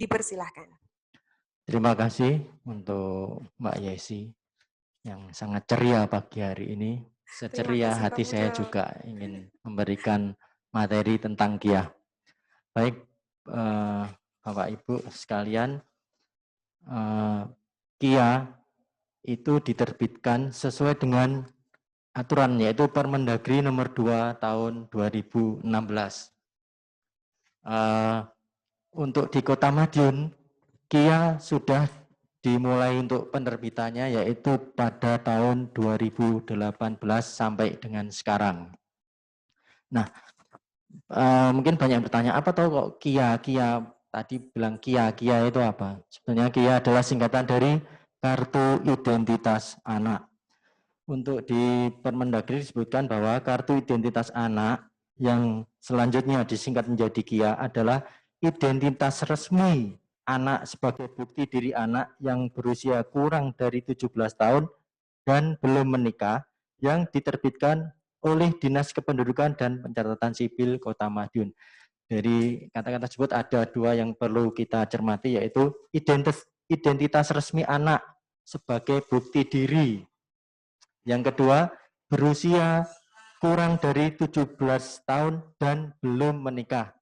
Dipersilahkan. Terima kasih untuk Mbak Yesi yang sangat ceria pagi hari ini. Terima Seceria kasih Pak hati saya Putra. juga ingin memberikan materi tentang KIA. Baik, Bapak Ibu sekalian, KIA itu diterbitkan sesuai dengan aturan, yaitu Permendagri nomor 2 tahun 2016. Untuk di Kota Madiun, KIA sudah dimulai untuk penerbitannya yaitu pada tahun 2018 sampai dengan sekarang. Nah, mungkin banyak yang bertanya, apa tahu kok KIA? KIA tadi bilang KIA, KIA itu apa? Sebenarnya KIA adalah singkatan dari Kartu Identitas Anak. Untuk di Permendagri disebutkan bahwa Kartu Identitas Anak yang selanjutnya disingkat menjadi KIA adalah identitas resmi anak sebagai bukti diri anak yang berusia kurang dari 17 tahun dan belum menikah yang diterbitkan oleh Dinas Kependudukan dan Pencatatan Sipil Kota Madiun. Dari kata-kata tersebut ada dua yang perlu kita cermati, yaitu identitas resmi anak sebagai bukti diri. Yang kedua, berusia kurang dari 17 tahun dan belum menikah.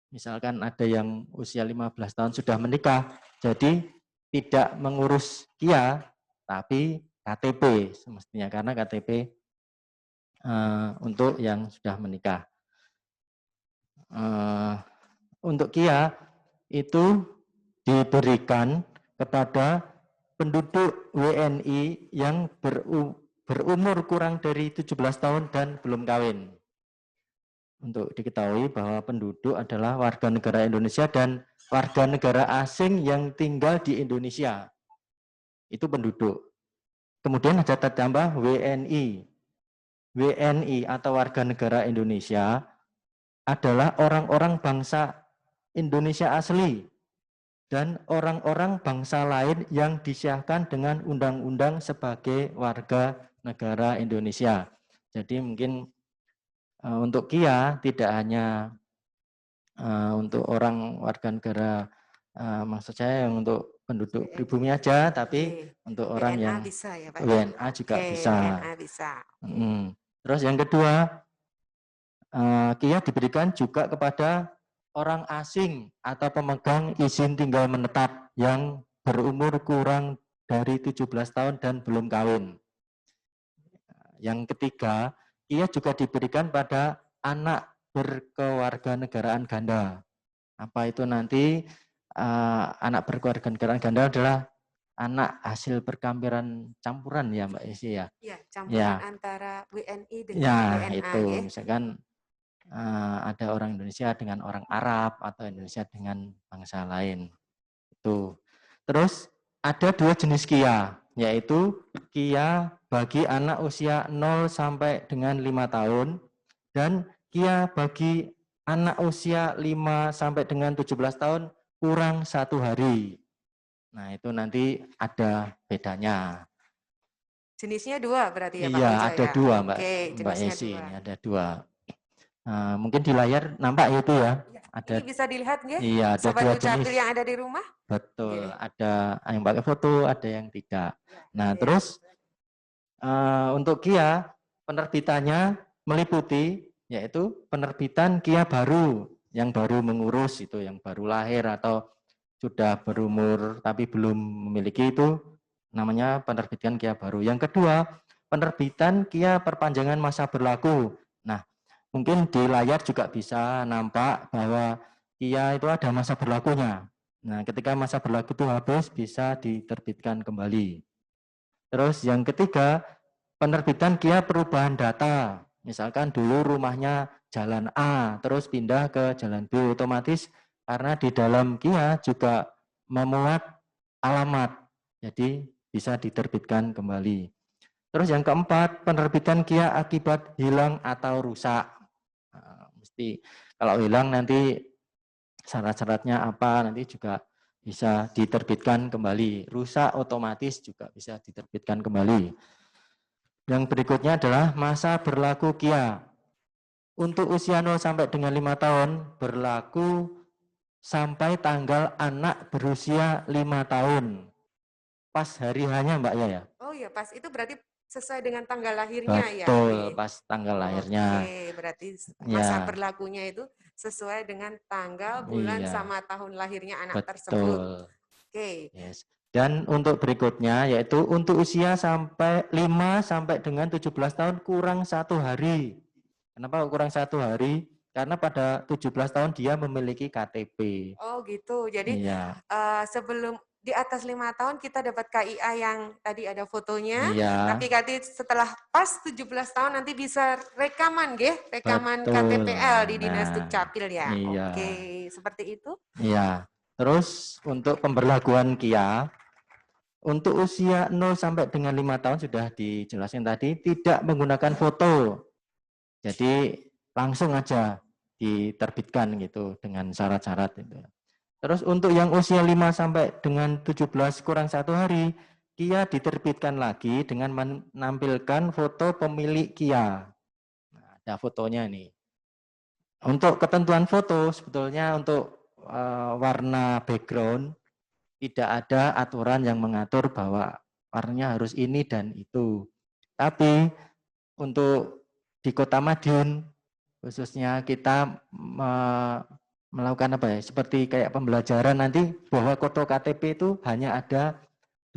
Misalkan ada yang usia 15 tahun sudah menikah, jadi tidak mengurus KIA, tapi KTP semestinya, karena KTP untuk yang sudah menikah. Untuk KIA itu diberikan kepada penduduk WNI yang berumur kurang dari 17 tahun dan belum kawin. Untuk diketahui bahwa penduduk adalah warga negara Indonesia dan warga negara asing yang tinggal di Indonesia. Itu penduduk. Kemudian ada tambah WNI. WNI atau warga negara Indonesia adalah orang-orang bangsa Indonesia asli dan orang-orang bangsa lain yang disiahkan dengan undang-undang sebagai warga negara Indonesia. Jadi mungkin untuk KIA tidak hanya untuk orang warga negara, maksud saya yang untuk penduduk pribumi aja, tapi untuk orang WNA yang bisa ya Pak? WNA juga bisa. WNA bisa. Terus yang kedua, KIA diberikan juga kepada orang asing atau pemegang izin tinggal menetap yang berumur kurang dari 17 tahun dan belum kawin. Yang ketiga, KIA juga diberikan pada anak berkewarganegaraan ganda. Apa itu nanti anak berkewarganegaraan ganda adalah anak hasil perkampuran campuran ya Mbak Esi ya? Ya, campuran antara WNI dengan WNA. Itu ya. Misalkan ada orang Indonesia dengan orang Arab atau Indonesia dengan bangsa lain. Itu. Terus ada dua jenis KIA, yaitu KIA bagi anak usia 0 sampai dengan 5 tahun dan KIA bagi anak usia 5 sampai dengan 17 tahun kurang 1 hari. Nah, itu nanti ada bedanya. Jenisnya dua berarti ya Pak Iya, Ujo ada ya? dua Mbak jenisnya Esi, dua. ini ada dua. Mungkin di layar nampak itu ya. Ini bisa dilihat nggih? Iya, ada Sobat dua Dukcapil jenis. yang ada di rumah? Betul, ada yang pakai foto, ada yang tidak. Nah, terus untuk KIA penerbitannya meliputi yaitu penerbitan KIA baru yang baru mengurus, itu yang baru lahir atau sudah berumur tapi belum memiliki, itu namanya penerbitan KIA baru. Yang kedua, penerbitan KIA perpanjangan masa berlaku. Nah, mungkin di layar juga bisa nampak bahwa KIA itu ada masa berlakunya. Nah, ketika masa berlaku itu habis, bisa diterbitkan kembali. Terus yang ketiga, penerbitan KIA perubahan data. Misalkan dulu rumahnya jalan A, terus pindah ke jalan B, otomatis karena di dalam KIA juga memuat alamat, jadi bisa diterbitkan kembali. Terus yang keempat, penerbitan KIA akibat hilang atau rusak. Nah, mesti kalau hilang nanti syarat-syaratnya apa, nanti juga bisa diterbitkan kembali. Rusak otomatis juga bisa diterbitkan kembali. Yang berikutnya adalah masa berlaku KIA. Untuk usia 0 sampai dengan 5 tahun berlaku sampai tanggal anak berusia 5 tahun. Pas hari hanya Mbak ya? Oh ya, pas itu berarti sesuai dengan tanggal lahirnya ya? Betul, pas tanggal lahirnya. Oke, berarti masa Ya, berlakunya itu sesuai dengan tanggal, bulan, iya, sama tahun lahirnya anak tersebut. betul. Oke. Yes. Dan untuk berikutnya yaitu untuk usia sampai 5 sampai dengan 17 tahun kurang 1 hari. Kenapa kurang 1 hari? Karena pada 17 tahun dia memiliki KTP. Oh gitu, jadi Iya, sebelum di atas 5 tahun kita dapat KIA yang tadi ada fotonya, iya, tapi nanti setelah pas 17 tahun nanti bisa rekaman, rekaman betul. KTPL di Dinas Nah, Dukcapil ya. iya, Oke, seperti itu. iya. Terus untuk pemberlakuan KIA, untuk usia 0 sampai dengan 5 tahun sudah dijelaskan tadi, tidak menggunakan foto. Jadi langsung aja diterbitkan gitu dengan syarat-syarat itu. Terus untuk yang usia 5 sampai dengan 17 kurang 1 hari, KIA diterbitkan lagi dengan menampilkan foto pemilik KIA. Nah, ada fotonya nih. Untuk ketentuan foto sebetulnya untuk warna background tidak ada aturan yang mengatur bahwa warnanya harus ini dan itu. Tapi untuk di Kota Madiun khususnya kita melakukan apa ya? Seperti kayak pembelajaran nanti bahwa foto KTP itu hanya ada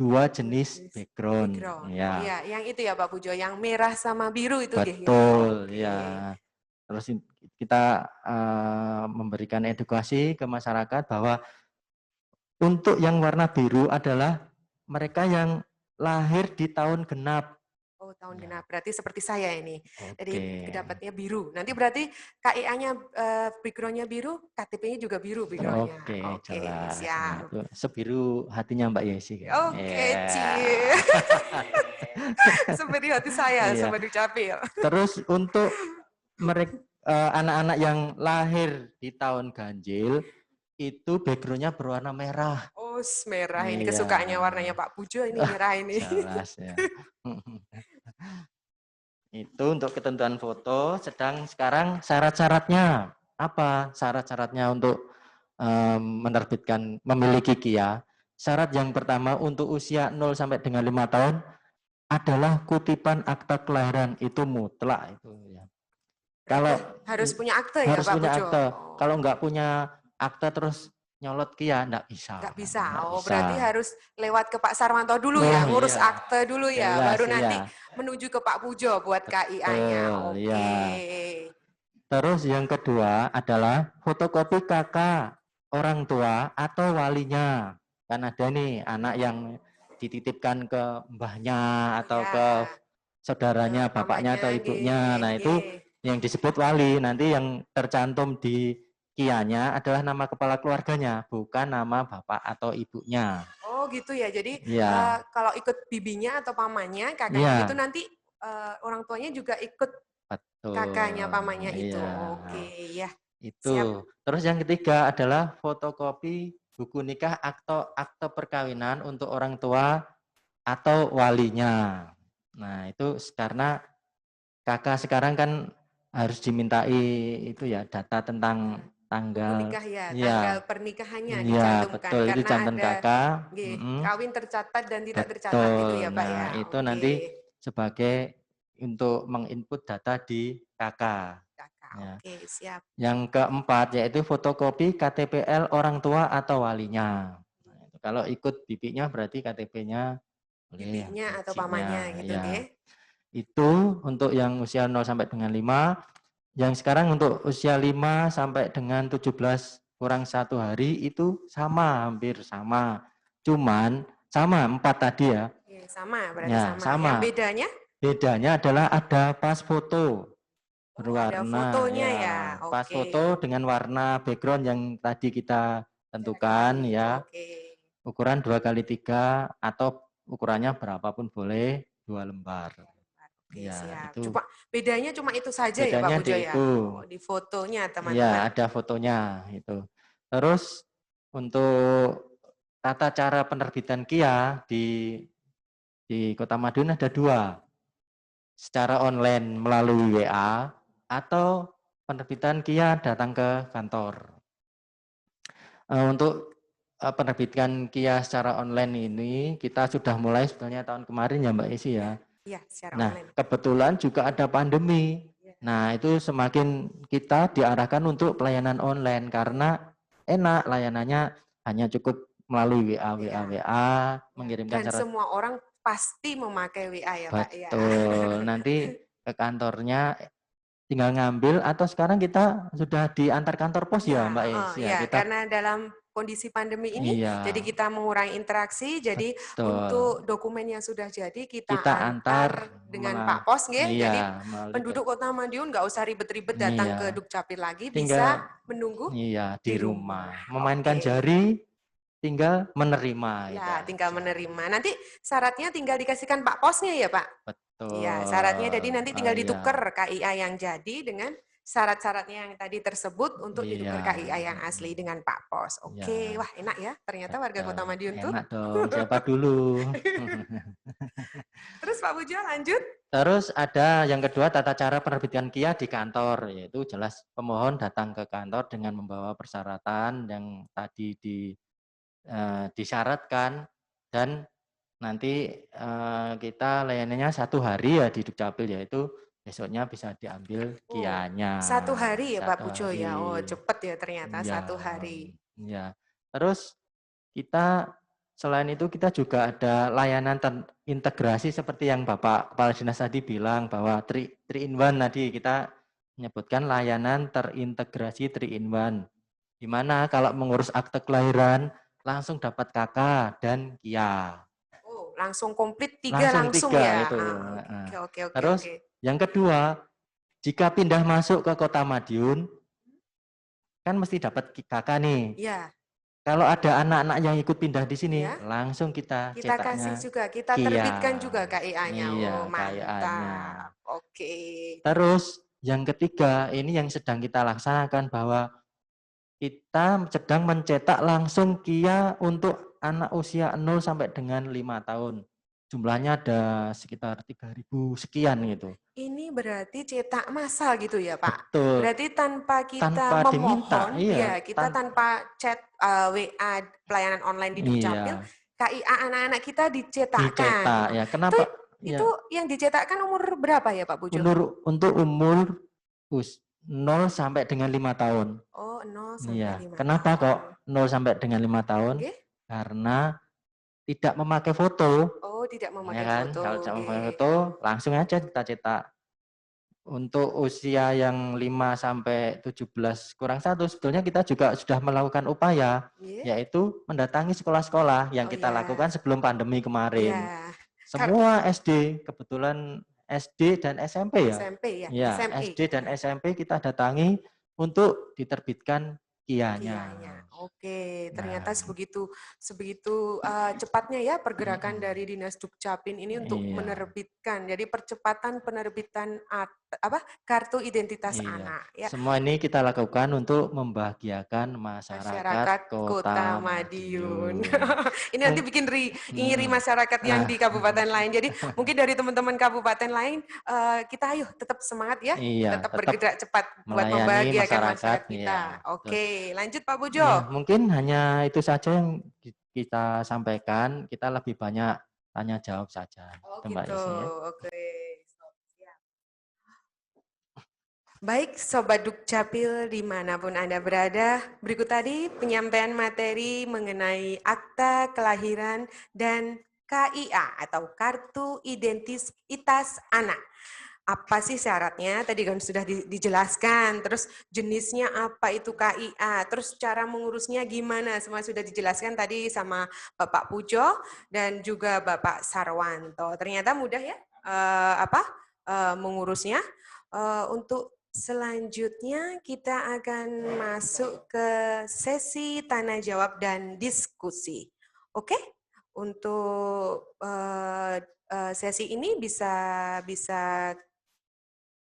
2 jenis background. Oh Ya, ya, yang itu ya Pak Pujo, yang merah sama biru itu ya. betul Oke. ya. Terus kita memberikan edukasi ke masyarakat bahwa untuk yang warna biru adalah mereka yang lahir di tahun genap. Oh, tahun Ya, genap. Berarti seperti saya ini. Jadi oke. dapatnya biru. Nanti berarti KIA-nya background-nya biru, KTP-nya juga biru background-nya. Oke, Oke, jelas. Nah, siap. itu sebiru hatinya Mbak Yesi kan. Oke, Ci. Yeah. Seperti hati saya, Iya. Sobat Dukcapil. Terus untuk mereka anak-anak yang lahir di tahun ganjil itu backgroundnya berwarna merah. Oh, merah ini Iya. kesukaannya warnanya Pak Pujo ini merah ini. Jelas ya. Itu untuk ketentuan foto. Sedang sekarang syarat-syaratnya apa? Syarat-syaratnya untuk menerbitkan memiliki KIA. Syarat yang pertama untuk usia 0 sampai dengan 5 tahun adalah kutipan akta kelahiran, itu mutlak itu ya. Berarti Kalau harus punya akte ya harus Pak punya Pujo? akte. Oh. Kalau nggak punya akte terus nyolot KIA enggak bisa. Nggak bisa. Enggak Oh, bisa. berarti harus lewat ke Pak Sarwanto dulu Oh ya, ngurus iya. akte dulu ya, Jelas baru nanti iya. menuju ke Pak Pujo buat KIA-nya. Betul, Oke. ya. Terus yang kedua adalah fotokopi KK orang tua atau walinya. Kan ada nih anak yang dititipkan ke mbahnya atau Ya, ke saudaranya, bapaknya atau pamannya, ibunya. Nah, itu nggih. yang disebut wali. Nanti yang tercantum di kianya adalah nama kepala keluarganya, bukan nama bapak atau ibunya. Oh gitu ya. Jadi Iya, kalau ikut bibinya atau pamannya, kakaknya gitu iya, nanti orang tuanya juga ikut kakaknya, betul. pamannya itu. Iya. Oke, ya. Siap. Itu. Terus yang ketiga adalah fotokopi buku nikah atau akte perkawinan untuk orang tua atau walinya. Nah, itu karena kakak sekarang kan harus dimintai itu ya data tentang Buku tanggal. nikah ya, tanggal Ya, pernikahannya ya dicantumkan betul itu karena canten ada kakak. kawin tercatat dan tidak tercatat gitu ya, Betul. Pak ya. Nah, itu Oke. nanti sebagai untuk menginput data di kakak. Kakak, Ya. oke, siap. Yang keempat yaitu fotokopi KTPL orang tua atau walinya. Nah, itu kalau ikut bibinya berarti KTP-nya boleh, Bibinya atau pamannya izinnya gitu, ya. nggih. Itu untuk yang usia 0 sampai dengan 5. Yang sekarang untuk usia 5 sampai dengan 17 kurang 1 hari itu sama, hampir sama. Cuman sama 4 tadi ya. Oke, sama, berarti Ya, sama. Yang sama. bedanya? Bedanya adalah ada pas foto. Oh, ada Berwarna fotonya ya, ya. pas Oke. foto dengan warna background yang tadi kita tentukan Bicarakan. ya, Oke. ukuran 2x3 atau ukurannya berapapun boleh 2 lembar. Oke, Ya, siap. itu Coba bedanya cuma itu saja ya, Pak bedanya Pujo di ya? itu. Oh, di fotonya, Ya, teman-teman. ada fotonya itu. Terus untuk tata cara penerbitan KIA di Kota Madiun ada 2. Secara online melalui WA atau penerbitan KIA datang ke kantor. Untuk penerbitan KIA secara online ini kita sudah mulai sebenarnya tahun kemarin ya Mbak Isi ya. Iya, secara Nah, online. kebetulan juga ada pandemi. Ya. Nah, itu semakin kita diarahkan untuk pelayanan online karena enak layanannya hanya cukup melalui WA, WA, Ya. WA, Ya. mengirimkan Dan syarat. semua orang pasti memakai WA ya Pak ya. Betul. Nanti ke kantornya tinggal ngambil atau sekarang kita sudah diantar kantor pos ya Mbak Ya, Is ya. ya, Kita karena dalam kondisi pandemi ini, jadi iya, kita mengurangi interaksi, jadi betul. untuk dokumen yang sudah jadi kita Kita antar antar dengan Pak Pos, nggih. Jadi iya, melalui penduduk Kota Madiun nggak usah ribet-ribet datang ke iya, Dukcapil lagi, bisa tinggal menunggu iya di di rumah. rumah. Memainkan Oke. jari tinggal menerima itu Ya, tinggal aja. menerima. Nanti syaratnya tinggal dikasihkan Pak Posnya ya, Pak? Iya, syaratnya Betul. jadi nanti Oh tinggal iya. ditukar KIA yang jadi dengan syarat-syaratnya yang tadi tersebut untuk Iya. ditukar KIA yang asli dengan Pak Pos. Iya. Oke, wah enak ya ternyata warga Betul. Kota Madiun tuh. Enak dong. Siapa dulu? Terus Pak Pujo lanjut. Terus ada yang kedua tata cara penerbitan KIA di kantor, yaitu jelas pemohon datang ke kantor dengan membawa persyaratan yang tadi disyaratkan dan nanti kita layanannya 1 hari ya di Dukcapil, yaitu besoknya bisa diambil Oh, KIA-nya 1 hari ya Pak 1 Pujo ya. Oh, hari. cepet ya ternyata Iya, 1 hari. iya. Terus kita selain itu kita juga ada layanan integrasi seperti yang Bapak Kepala Dinas tadi bilang bahwa 3 in 1 tadi kita menyebutkan layanan terintegrasi 3 in 1. Di mana kalau mengurus akte kelahiran langsung dapat KK dan KIA. Oh, langsung komplit tiga Langsung langsung 3 ya. itu. Ah, oke, oke, oke, Terus oke. yang kedua, jika pindah masuk ke Kota Madiun kan mesti dapat KK nih. Ya, Kalau ada anak-anak yang ikut pindah di sini, ya. langsung kita Kita kasih cetaknya juga, kita KIA. terbitkan juga KIA-nya. Oh, Iya, KIA-nya. mantap. Oke. Terus yang ketiga, ini yang sedang kita laksanakan bahwa kita sedang mencetak langsung KIA untuk anak usia 0 sampai dengan 5 tahun. Jumlahnya ada sekitar 3.000 sekian gitu. Ini berarti cetak massal gitu ya, Pak? Betul, Berarti tanpa kita tanpa diminta, memohon, iya, ya kita tanpa chat WA pelayanan online di Dukcapil, iya, KIA anak-anak kita dicetakkan. dicetak Oh, ya. itu Kenapa? itu Ya, yang dicetakkan umur berapa ya, Pak Pujo? untuk umur 0 sampai dengan 5 tahun. Oh, 0 sampai Iya. 5 Kenapa kok tahun. 0 sampai dengan 5 tahun? Oke? Karena tidak memakai foto. Oh, tidak Ya memakai kan? foto. Kalau tidak memakai Oke. foto, langsung aja kita cetak. Untuk usia yang 5 sampai 17 kurang 1, sebetulnya kita juga sudah melakukan upaya, Iya? yaitu mendatangi sekolah-sekolah yang Oh kita ya. lakukan sebelum pandemi kemarin. Iya. Semua SD, kebetulan SD dan SMP ya. SMP ya, Ya, SMI. SD dan SMP kita datangi untuk diterbitkan KIA-nya. Kianya. Oke, ternyata Nah, sebegitu sebegitu cepatnya ya pergerakan dari Dinas Dukcapil ini untuk iya, menerbitkan. Jadi percepatan penerbitan kartu identitas iya. anak ya. Semua ini kita lakukan untuk membahagiakan masyarakat Masyarakat Kota Kota Madiun. Madiun. Ini nanti Mung bikin iri mhm. masyarakat yang Ah, di kabupaten lain. Jadi mungkin dari teman-teman kabupaten lain, kita ayo tetap semangat ya, iya, tetap tetap bergerak cepat buat melayani membahagiakan masyarakat, masyarakat iya, kita. betul. Oke, lanjut Pak Iya, Pujo. mungkin hanya itu saja yang kita sampaikan, kita lebih banyak tanya jawab saja, Oh itu Mbak gitu, Yesi ya. oke. Siap. Baik Sobat Dukcapil dimanapun Anda berada, berikut tadi penyampaian materi mengenai akta kelahiran dan KIA atau Kartu Identitas Anak. Apa sih syaratnya? Tadi kan sudah dijelaskan, terus jenisnya apa itu KIA, terus cara mengurusnya gimana, semua sudah dijelaskan tadi sama Bapak Pujo dan juga Bapak Sarwanto. Ternyata mudah ya mengurusnya. Untuk selanjutnya kita akan masuk ke sesi tanya jawab dan diskusi. Oke? Untuk sesi ini bisa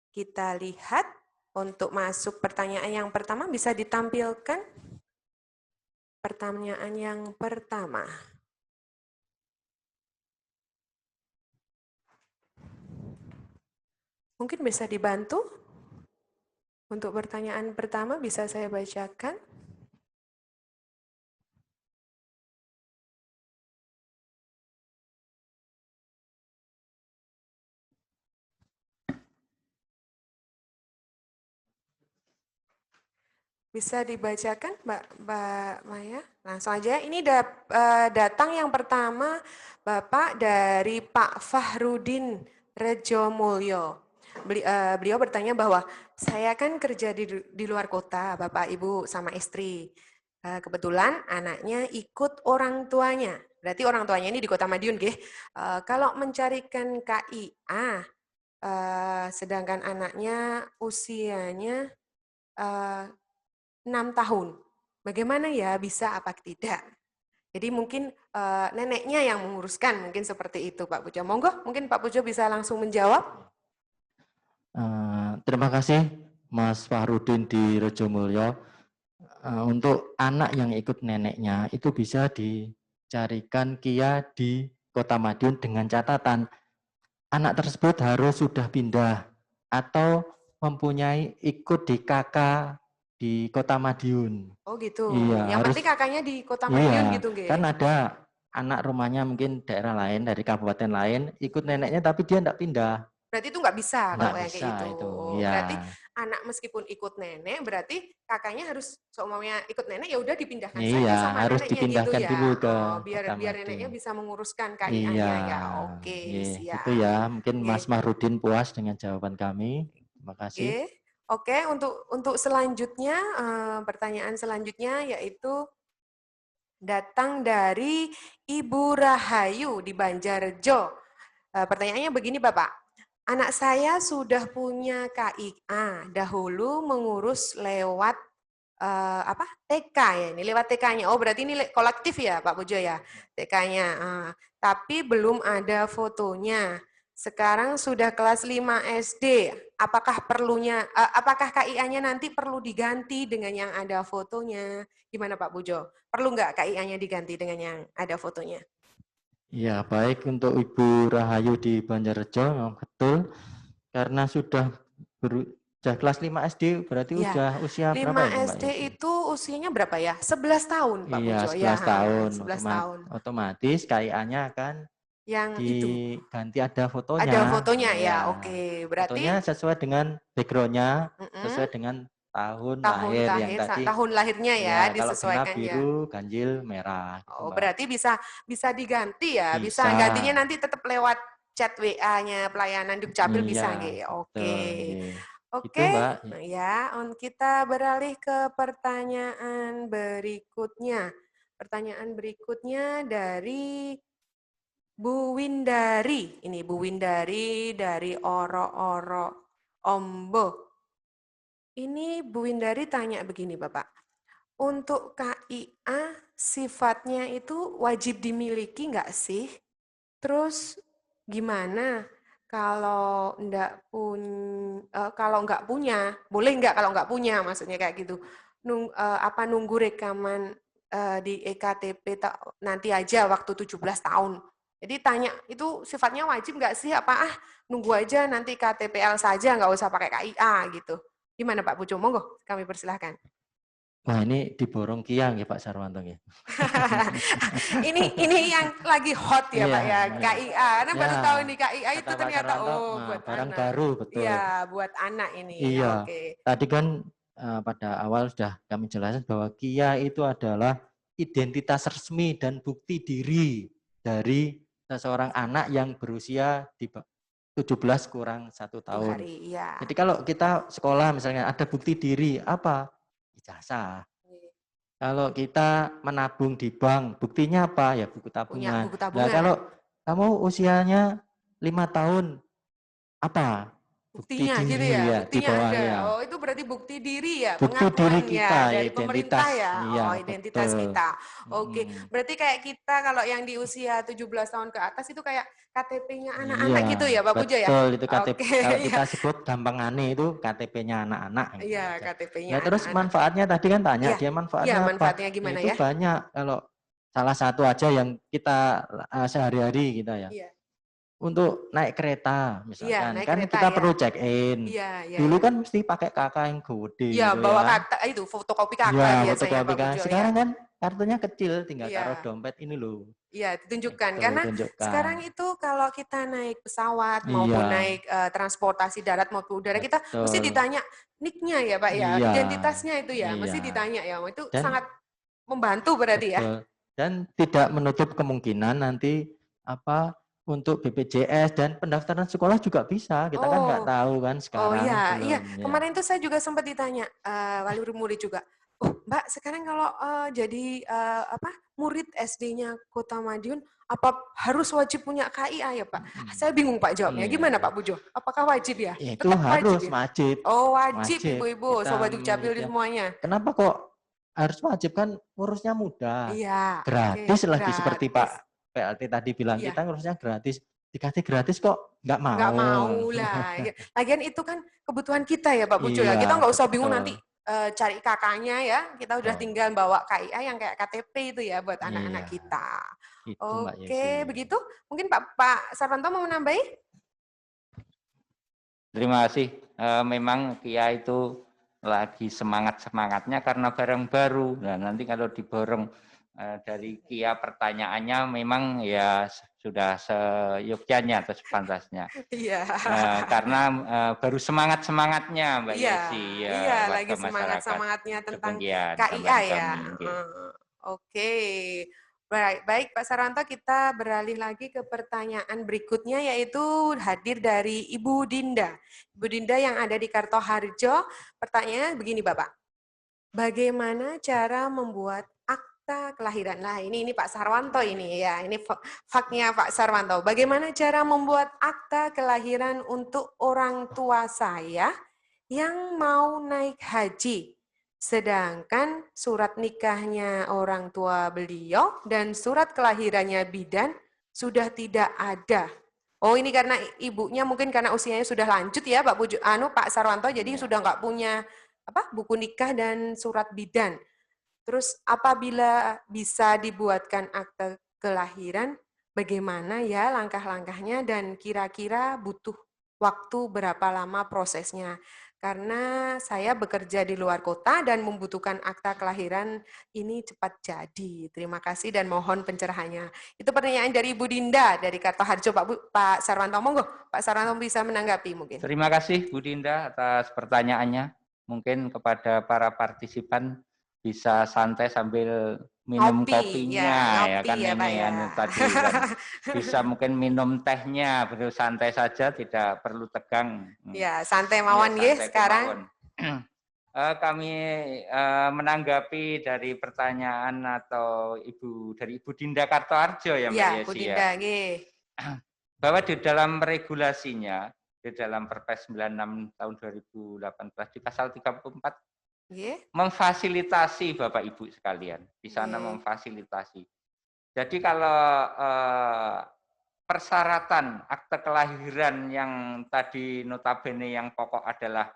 kita lihat untuk masuk pertanyaan yang pertama bisa ditampilkan pertanyaan yang pertama. Mungkin bisa dibantu untuk pertanyaan pertama bisa saya bacakan. Bisa dibacakan, Mbak Maya? Langsung aja. Ini datang yang pertama, Bapak dari Pak Fahrudin Rejomulyo. Beliau bertanya bahwa saya kan kerja di luar kota, Bapak, Ibu, sama istri. Kebetulan anaknya ikut orang tuanya. Berarti orang tuanya ini di Kota Madiun, nggih. Kalau mencarikan KIA, sedangkan anaknya usianya 6 tahun. Bagaimana ya, bisa apa tidak? Jadi mungkin neneknya yang menguruskan, mungkin seperti itu Pak Pujo. Monggo, mungkin Pak Pujo bisa langsung menjawab. Terima kasih Mas Fahrudin di Rejomulyo. Untuk anak yang ikut neneknya itu bisa dicarikan KIA di Kota Madiun dengan catatan anak tersebut harus sudah pindah atau mempunyai ikut di KK di Kota Madiun. Oh gitu. Iya, Yang harus. penting kakaknya di Kota Madiun Iya, gitu, nggih. kan ada anak rumahnya mungkin daerah lain dari kabupaten lain ikut neneknya tapi dia tidak pindah. Berarti itu nggak bisa kalau Nggak yang bisa kayak gitu. itu. Iya. Berarti anak meskipun ikut nenek, berarti kakaknya harus seumpamanya ikut nenek ya udah dipindahkan saja Iya, sama harus neneknya gitu dipindahkan dulu ya. ke Oh, biar Kota biar neneknya Madiun. bisa menguruskan Iya, KIA-nya ya. Oke, itu siap. ya. Mungkin Oke. Mas Mahrudin puas dengan jawaban kami. Terima kasih. Oke, untuk selanjutnya pertanyaan selanjutnya yaitu datang dari Ibu Rahayu di Banjarjo. Pertanyaannya begini Bapak, anak saya sudah punya KIA, dahulu mengurus lewat TK ya, ini lewat TK-nya. Oh berarti ini kolektif ya Pak Pujo ya, TK-nya. Tapi belum ada fotonya. Sekarang sudah kelas 5 SD. Apakah KIA-nya nanti perlu diganti dengan yang ada fotonya? Gimana Pak Pujo? Perlu nggak KIA-nya diganti dengan yang ada fotonya? Ya, baik untuk Ibu Rahayu di Banjarjo, memang betul. Karena sudah kelas 5 SD, berarti Ya, udah usia 5 berapa ini Mbak SD Yesi? itu usianya berapa ya? 11 tahun Pak Iya, Pujo. 11 Ya, tahun. 11 tahun. Otomatis KIA-nya akan Yang itu. diganti ada fotonya. Ada fotonya ya, Ya, oke. Berarti fotonya sesuai dengan background-nya, sesuai dengan tahun lahir yang tadi. tahun lahirnya ya Ya, kalau genap disesuaikan ya. biru, ganjil merah. Gitu, Oh, Mbak. berarti bisa diganti ya. Bisa Bisa. gantinya nanti tetap lewat chat WA-nya pelayanan Dukcapil bisa Iya, nggih? betul. Oke. Iya. Itu Oke, Mbak. nah ya, kita beralih ke pertanyaan berikutnya. Pertanyaan berikutnya dari Bu Windari. Ini Bu Windari dari Oro-Oro Ombo. Ini Bu Windari tanya begini Bapak. Untuk KIA sifatnya itu wajib dimiliki nggak sih? Terus gimana kalau nggak punya, boleh nggak kalau nggak punya, maksudnya kayak gitu. Nunggu rekaman di EKTP nanti aja waktu 17 tahun. Jadi tanya, itu sifatnya wajib nggak sih? Nunggu aja nanti KTPL saja, nggak usah pakai KIA gitu. Gimana Pak Pujo? Monggo, kami persilahkan. Wah, ini diborong Kiang ya Pak Sarwanto ya. ini yang lagi hot ya Pak ya, Iya. KIA. Karena baru tahu nih KIA itu Kata Pak ternyata Sarwanto, buat barang anak. baru, betul. Iya, buat anak ini. Iya. Oke. Tadi kan pada awal sudah kami jelaskan bahwa KIA itu adalah identitas resmi dan bukti diri dari seseorang anak yang berusia di 17 kurang 1 tahun. Hari, iya. Jadi kalau kita sekolah misalnya ada bukti diri, apa? Ijazah. Kalau kita menabung di bank, buktinya apa? Ya buku tabungan. Punya buku tabungan. Nah, kalau kamu usianya 5 tahun, apa? Bukti Buktinya gitu diri ya, di buktinya bawah ada. ya. Oh, itu berarti bukti diri ya, Bukti diri pengakuan kita, ya dari pemerintah identitas. ya. Iya, Oh, identitas betul. kita. Oke, berarti kayak kita kalau yang di usia 17 tahun ke atas itu kayak KTP-nya anak-anak Iya, gitu ya, Pak Pujo ya? betul itu KTP. Oke, Kalau kita iya. sebut gampangane itu KTP-nya anak-anak. Iya, KTP-nya Nah, terus anak-anak. manfaatnya tadi kan tanya, Iya, dia iya, manfaatnya apa? manfaatnya gimana Itu ya? banyak. Kalau salah satu aja yang kita sehari-hari kita ya. Iya. Untuk naik kereta Iya, misalkan, naik kan kereta kita ya. perlu check in. Iya, iya. Dulu iya. kan mesti pakai kakak yang gede Iya, gitu bawa ya. fotokopi kakak Iya, biasanya fotokopi Pak kan. Pujo Sekarang ya. kan kartunya kecil, tinggal taruh Iya. dompet ini loh. Iya, ditunjukkan. Itu Karena sekarang tunjukkan. itu kalau kita naik pesawat Iya, maupun naik transportasi darat maupun udara, kita mesti betul. ditanya NIK-nya ya, Pak ya, Iya, identitasnya itu ya, iya. mesti ditanya ya. Itu Dan sangat membantu berarti ya. betul. Dan tidak menutup kemungkinan nanti untuk BPJS dan pendaftaran sekolah juga bisa. Kita kan nggak Oh, tahu kan oh sekarang iya, iya. belum ya. Kemarin tuh saya juga sempat ditanya wali murid juga. Oh, Mbak, sekarang kalau jadi murid SD-nya Kota Madiun, apa harus wajib punya KIA ya, Pak? Saya bingung Pak jawabnya. Iya. Gimana Pak Pujo? Apakah wajib ya? Itu Tetap wajib harus ya? wajib. Oh, wajib Wajib. Ibu-ibu, Kita Sobat Dukcapil di memiliki. semuanya. Kenapa kok harus wajib, kan ngurusnya mudah. Iya, oke, Gratis lagi seperti gratis. Pak PLT tadi bilang, Iya. kita ngurusnya gratis. Dikasih gratis kok nggak mau. Nggak mau lah. Lagian itu kan kebutuhan kita ya Pak Pujo ya. Iya, Kita nggak usah bingung betul. nanti cari kakaknya ya. Kita udah tinggal bawa KIA yang kayak KTP itu ya buat anak-anak Iya, kita. itu Mbak Yesi. Oke, begitu. Mungkin Pak Sarwanto mau menambahi? Terima kasih. Memang Kia itu lagi semangat-semangatnya karena barang baru. Nah, nanti kalau diborong dari Kia pertanyaannya memang ya sudah seyogyanya atau sepantasnya. Iya. Karena baru semangat-semangatnya Mbak Iya, Yesi. Ya, iya warga lagi masyarakat semangat-semangatnya tentang Ketinggian, KIA tambahan ya. kami, nggih. Oke. Baik Pak Saranto, kita beralih lagi ke pertanyaan berikutnya yaitu hadir dari Ibu Dinda. Ibu Dinda yang ada di Kartoharjo. Pertanyaannya begini Bapak. Bagaimana cara membuat akta kelahiran? Nah, ini Pak Sarwanto ini ya. Ini faknya Pak Sarwanto. Bagaimana cara membuat akta kelahiran untuk orang tua saya yang mau naik haji? Sedangkan surat nikahnya orang tua beliau dan surat kelahirannya bidan sudah tidak ada. Oh, ini karena ibunya mungkin karena usianya sudah lanjut ya Pak Sarwanto, jadi sudah nggak punya buku nikah dan surat bidan. Terus apabila bisa dibuatkan akte kelahiran, bagaimana ya langkah-langkahnya dan kira-kira butuh waktu berapa lama prosesnya? Karena saya bekerja di luar kota dan membutuhkan akta kelahiran ini cepat jadi. Terima kasih dan mohon pencerahannya. Itu pertanyaan dari Ibu Dinda dari Kartoharjo, Pak Sarwanto. Monggo, Pak Sarwanto bisa menanggapi mungkin. Terima kasih Bu Dinda atas pertanyaannya. Mungkin kepada para partisipan bisa santai sambil minum kopinya ya kan ya, Pak, ya. Tadi kan bisa mungkin minum tehnya, begitu santai saja, tidak perlu tegang. Ya, santai mawon ya, sekarang. Kami menanggapi dari pertanyaan atau dari Ibu Dinda Kartoharjo ya Mbak Yesi. Bu Dinda, bahwa di dalam regulasinya, di dalam Perpres 96 tahun 2018 di pasal 34 memfasilitasi Bapak Ibu sekalian. Di sana memfasilitasi. Jadi kalau persyaratan akte kelahiran yang tadi notabene yang pokok adalah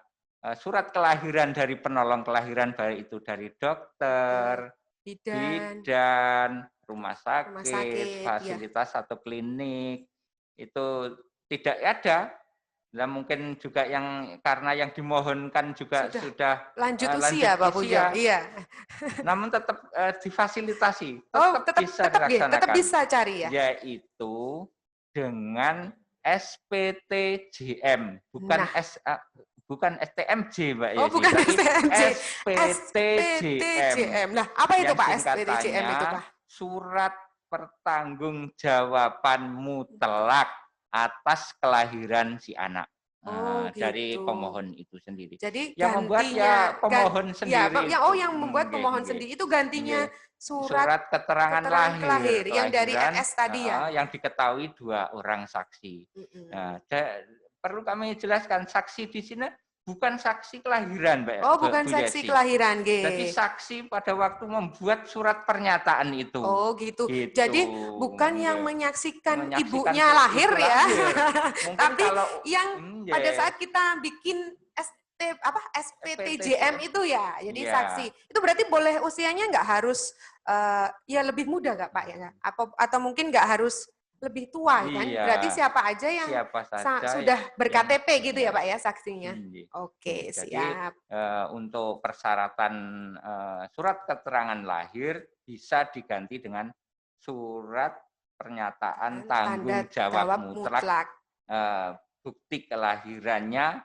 surat kelahiran dari penolong kelahiran, baik itu dari dokter, bidan, rumah sakit, fasilitas atau klinik, itu tidak ada. Nah, mungkin juga karena yang dimohonkan juga sudah lanjut usia, Pak Pujo. Iya. Namun tetap difasilitasi, tetap bisa cari ya. Yaitu dengan SPTJM, bukan STMJ, Mbak Yesi. Bukan STMJ. SPTJM. Nah, apa itu Pak SPTJM itu, Pak? Surat pertanggungjawaban mutlak atas kelahiran si anak. Dari pemohon itu sendiri. Jadi yang membuat ya pemohon sendiri. Yang membuat pemohon sendiri itu gantinya surat keterangan lahir yang dari RS tadi ya. Yang diketahui 2 orang saksi. Nah, perlu kami jelaskan, saksi di sini bukan saksi kelahiran, Mbak. Bukan saksi kelahiran, Jadi saksi pada waktu membuat surat pernyataan itu. Gitu. Jadi bukan yang menyaksikan ibunya lahir ya. Tapi yang pada saat kita bikin SPTJM itu ya, jadi saksi. Itu berarti boleh usianya nggak harus ya lebih muda nggak Pak ya? Atau mungkin nggak harus lebih tua kan? Berarti siapa aja yang sudah ber-KTP gitu ya Pak ya saksinya? Oke, siap. Untuk persyaratan surat keterangan lahir bisa diganti dengan surat pernyataan tanggung Tanda jawab jawab mutlak bukti kelahirannya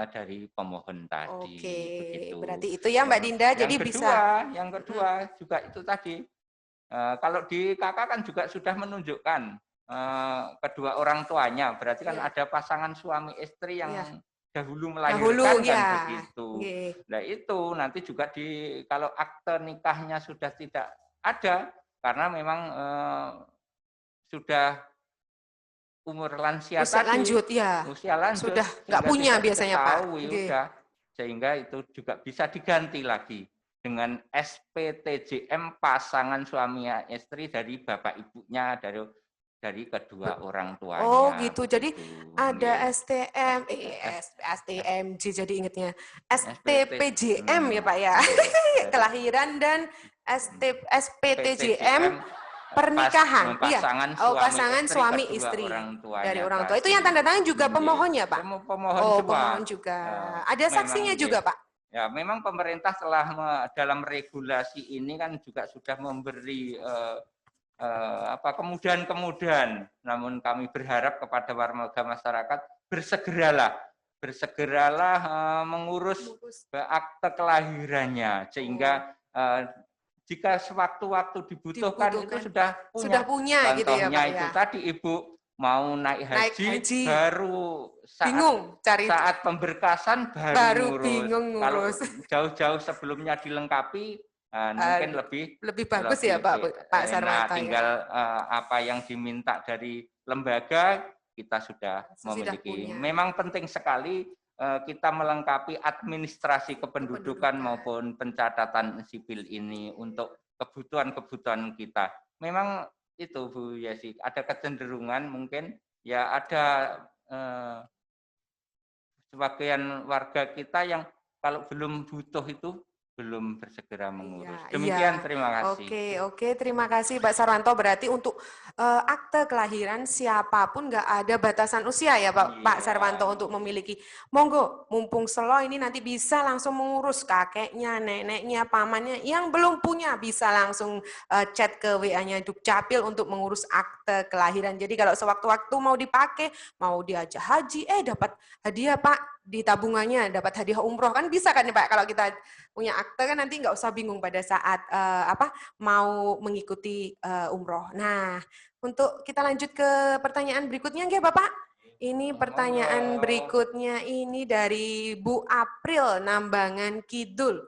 dari pemohon tadi. Oke, Begitu. berarti itu ya Mbak Dinda, jadi bisa. Yang kedua juga itu tadi. Kalau di kakak kan juga sudah menunjukkan kedua orang tuanya, berarti kan ada pasangan suami istri yang dahulu melahirkan kan begitu. Nah itu nanti juga kalau akte nikahnya sudah tidak ada karena memang sudah umur lansia usia tadi, lanjut ya, usia lanjut, sudah nggak punya biasanya Pak. Udah, sehingga itu juga bisa diganti lagi dengan SPTJM pasangan suami istri dari bapak ibunya dari kedua orang tuanya. Oh gitu, jadi ada STMJ jadi ingetnya STPJM ya Pak ya, kelahiran dan SPTJM pernikahan, pasangan suami istri dari orang tua. Itu yang tanda tangan juga pemohonnya Pak. Pemohon juga. Ada saksinya juga Pak. Ya, memang pemerintah telah dalam regulasi ini kan juga sudah memberi kemudahan-kemudahan. Namun kami berharap kepada warga masyarakat bersegeralah mengurus akte kelahirannya sehingga jika sewaktu-waktu dibutuhkan itu sudah punya gitu ya Pak. Itu tadi Ibu mau naik haji baru saat pemberkasan baru ngurus. Kalau jauh-jauh sebelumnya dilengkapi mungkin lebih bagus ya Pak Sarwanto. Tinggal apa yang diminta dari lembaga kita sudah memiliki. Memang penting sekali kita melengkapi administrasi kependudukan maupun pencatatan sipil ini untuk kebutuhan-kebutuhan kita. Memang itu Bu Yesi, ada kecenderungan mungkin ya ada sebagian warga kita yang kalau belum butuh itu belum bersegera mengurus. Demikian, terima kasih. Oke, terima kasih Pak Sarwanto. Berarti untuk akte kelahiran siapapun nggak ada batasan usia ya Pak Sarwanto untuk memiliki. Monggo, mumpung selo ini nanti bisa langsung mengurus kakeknya, neneknya, pamannya. Yang belum punya bisa langsung chat ke WA-nya Dukcapil untuk mengurus akte kelahiran. Jadi kalau sewaktu-waktu mau dipakai, mau diajak haji, dapat hadiah Pak di tabungannya, dapat hadiah umroh kan bisa kan ya Pak kalau kita punya akte kan nanti nggak usah bingung pada saat mau mengikuti umroh. Nah, untuk kita lanjut ke pertanyaan berikutnya nggih Bapak? Ini pertanyaan berikutnya ini dari Bu April Nambangan Kidul.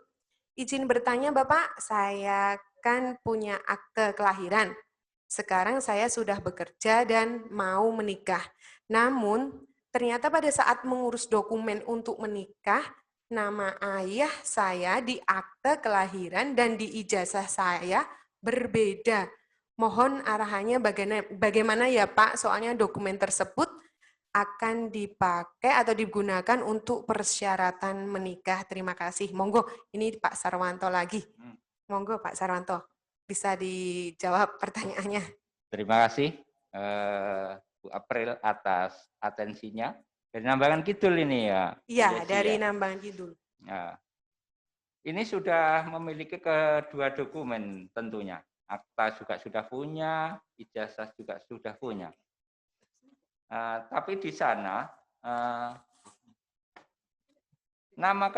Izin bertanya Bapak, saya kan punya akte kelahiran. Sekarang saya sudah bekerja dan mau menikah. Namun ternyata pada saat mengurus dokumen untuk menikah, nama ayah saya di akte kelahiran dan di ijazah saya berbeda. Mohon arahannya bagaimana ya Pak, soalnya dokumen tersebut akan dipakai atau digunakan untuk persyaratan menikah. Terima kasih. Monggo, ini Pak Sarwanto lagi. Monggo Pak Sarwanto, bisa dijawab pertanyaannya. Terima kasih Bu April atas atensinya. Dari Nambangan Kidul ini ya? Iya, dari Nambangan Kidul. Nah, ini sudah memiliki kedua dokumen tentunya. Akta juga sudah punya, ijazah juga sudah punya. Tapi di sana nama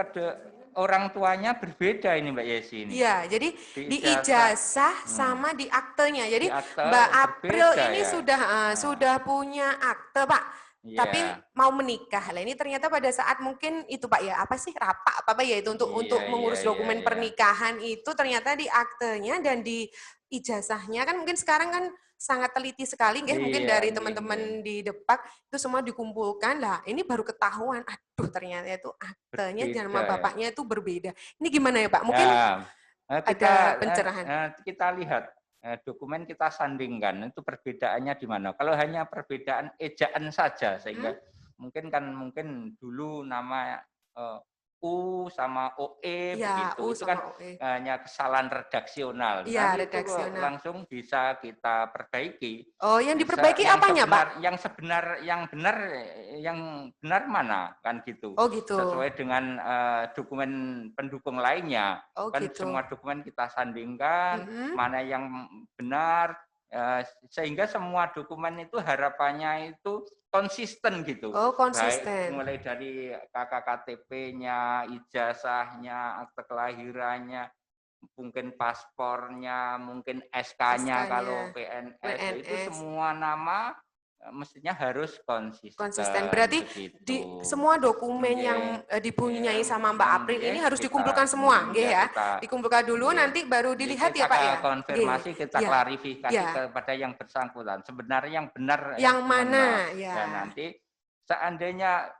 orang tuanya berbeda ini Mbak Yesi ini. Iya, jadi di ijazah sama di aktenya. Jadi Mbak April ini sudah punya akte, Pak. Tapi mau menikah. Lah ini ternyata pada saat mungkin itu Pak ya, apa sih rapak apa ya itu untuk mengurus dokumen pernikahan itu ternyata di aktenya dan di ijazahnya kan mungkin sekarang kan sangat teliti sekali mungkin dari teman-teman di Depak itu semua dikumpulkan lah. Ini baru ketahuan, aduh ternyata itu aktenya nama bapaknya itu berbeda. Ini gimana ya Pak? Mungkin ada pencerahan. Kita lihat dokumen kita sandingkan itu perbedaannya di mana. Kalau hanya perbedaan ejaan saja sehingga mungkin dulu nama U sama OE Ya, begitu. U Itu kan sama OE. hanya kesalahan redaksional. Iya, Nanti itu redaksional. langsung bisa kita perbaiki. Oh, yang Bisa diperbaiki apanya, Pak? yang benar mana kan gitu. Oh, gitu. Sesuai dengan dokumen pendukung lainnya. Oh, Kan gitu. semua dokumen kita sandingkan, mana yang benar, sehingga semua dokumen itu harapannya itu konsisten gitu. Oh, Baik konsisten. mulai dari KKKTP-nya, ijazahnya, akte kelahirannya, mungkin paspornya, mungkin SK-nya kalau PNS, itu WNS. semua nama mestinya harus Konsisten. konsisten Berarti di begitu. semua dokumen yang dipunyai sama Mbak April ini harus dikumpulkan semua, nggih ya? Dikumpulkan dulu, nanti baru dilihat ya, kita Pak ya? konfirmasi, kita Ya. klarifikasi Ya. kepada yang bersangkutan. Sebenarnya yang benar Yang mana? Ya. Dan nanti seandainya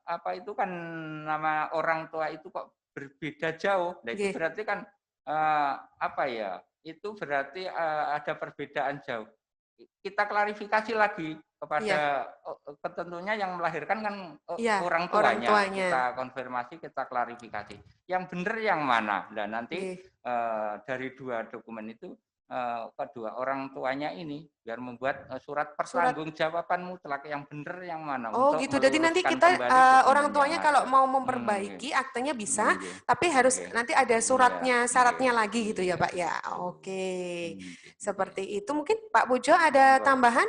apa itu kan nama orang tua itu kok berbeda jauh, nah itu berarti kan apa ya? Itu berarti ada perbedaan jauh. Kita klarifikasi lagi kepada tentunya yang melahirkan kan orang tuanya. Kita konfirmasi, kita klarifikasi. Yang benar yang mana? Dan nanti dari dua dokumen itu kedua orang tuanya ini biar membuat surat pertanggungjawaban mutlak yang benar yang mana. Oh untuk gitu, jadi nanti kita orang tuanya kalau mau memperbaiki aktenya bisa, tapi harus nanti ada suratnya, syaratnya lagi gitu ya Pak ya. Oke, seperti itu. Mungkin Pak Pujo ada tambahan?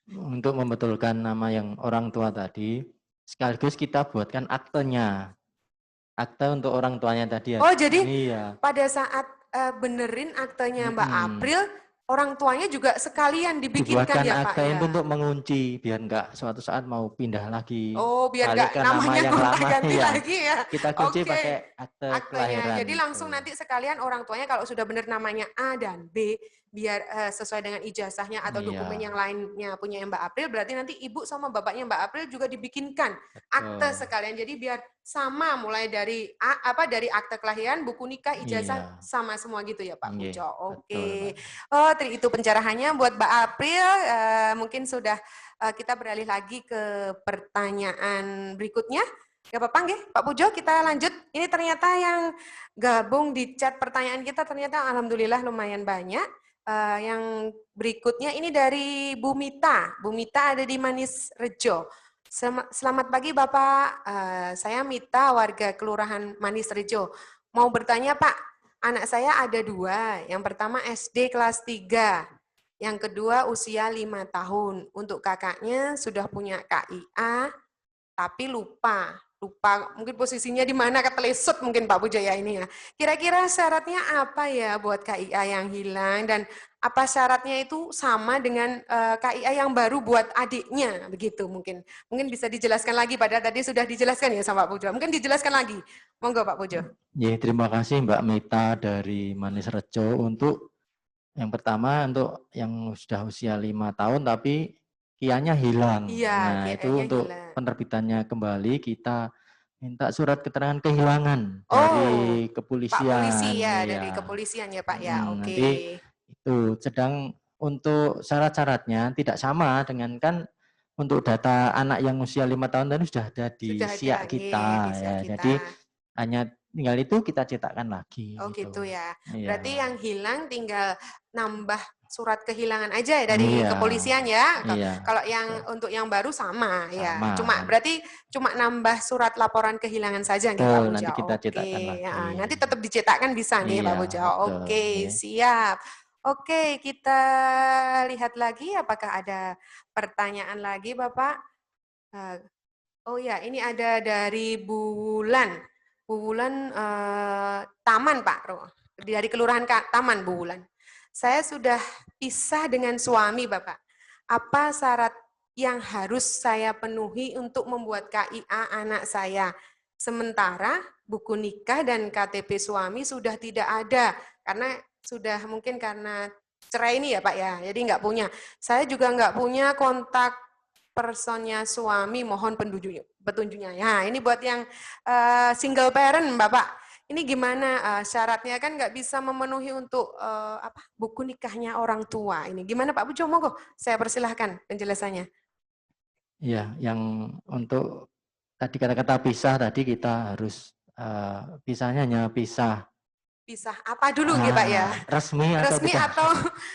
Untuk membetulkan nama yang orang tua tadi, sekaligus kita buatkan aktenya. Akte untuk orang tuanya tadi. Oh jadi pada saat benerin aktenya Mbak April, orang tuanya juga sekalian dibikinkan ya Pak ya? Akte itu untuk mengunci, biar enggak suatu saat mau pindah lagi. Oh biar enggak namanya gonta-ganti lagi ya? Kita kunci pakai akte kelahiran. Jadi langsung nanti sekalian orang tuanya kalau sudah benar namanya A dan B, biar sesuai dengan ijazahnya atau dokumen yang lainnya punya Mbak April, berarti nanti ibu sama bapaknya Mbak April juga dibikinkan akte sekalian. Jadi biar sama mulai dari dari akte kelahiran, buku nikah, ijazah sama semua gitu ya Pak Pujo. Oke. Oh, itu pencerahannya buat Mbak April. Mungkin sudah kita beralih lagi ke pertanyaan berikutnya. Gak apa-apa nggih, Pak Pujo, kita lanjut. Ini ternyata yang gabung di chat pertanyaan kita ternyata alhamdulillah lumayan banyak. Yang berikutnya ini dari Bu Mita. Bu Mita ada di Manis Rejo. Selamat pagi Bapak, saya Mita, warga Kelurahan Manis Rejo. Mau bertanya Pak, anak saya ada 2. Yang pertama SD kelas 3. Yang kedua usia 5 tahun. Untuk kakaknya sudah punya KIA, tapi lupa mungkin posisinya di mana, ketelesut mungkin Pak Pujo ya ini ya. Kira-kira syaratnya apa ya buat KIA yang hilang, dan apa syaratnya itu sama dengan KIA yang baru buat adiknya begitu? Mungkin bisa dijelaskan lagi, padahal tadi sudah dijelaskan ya sama Pak Pujo. Mungkin dijelaskan lagi. Monggo Pak Pujo. Ya, terima kasih Mbak Mita dari Manis Rejo. Untuk yang pertama, untuk yang sudah usia 5 tahun tapi kianya hilang. Nah, itu untuk penerbitannya kembali kita minta surat keterangan kehilangan dari kepolisian. Pak Polisi ya, dari kepolisian ya Pak ya. Oke. Nanti itu sedang untuk syarat-syaratnya tidak sama dengan kan untuk data anak yang usia 5 tahun tadi sudah ada di SIAK kita ya. Jadi hanya tinggal itu kita cetakkan lagi. Oh gitu ya. Berarti yang hilang tinggal nambah surat kehilangan aja ya dari kepolisian ya. Kalau yang untuk yang baru sama ya. Berarti cuma nambah surat laporan kehilangan saja nih Pak Pujo. Nanti kita cetakkan lagi. Nanti tetap dicetakkan bisa nih Pak Pujo. Oke, siap. Oke, kita lihat lagi apakah ada pertanyaan lagi Bapak. Oh ya, ini ada dari Bulan. Bu Wulan Taman Pak, dari Kelurahan Taman Bu Wulan. Saya sudah pisah dengan suami Bapak. Apa syarat yang harus saya penuhi untuk membuat KIA anak saya? Sementara buku nikah dan KTP suami sudah tidak ada, karena sudah mungkin karena cerai ini ya Pak ya, jadi nggak punya. Saya juga nggak punya kontak personnya suami, mohon petunjuknya. Ya, ini buat yang single parent, Bapak. Ini gimana syaratnya, kan nggak bisa memenuhi untuk buku nikahnya orang tua. Ini gimana Pak Pujo? Monggo, saya persilahkan penjelasannya. Ya, yang untuk tadi kata-kata pisah tadi kita harus pisahnya hanya pisah Pisah apa dulu nggih Pak ya? resmi atau Resmi tidak atau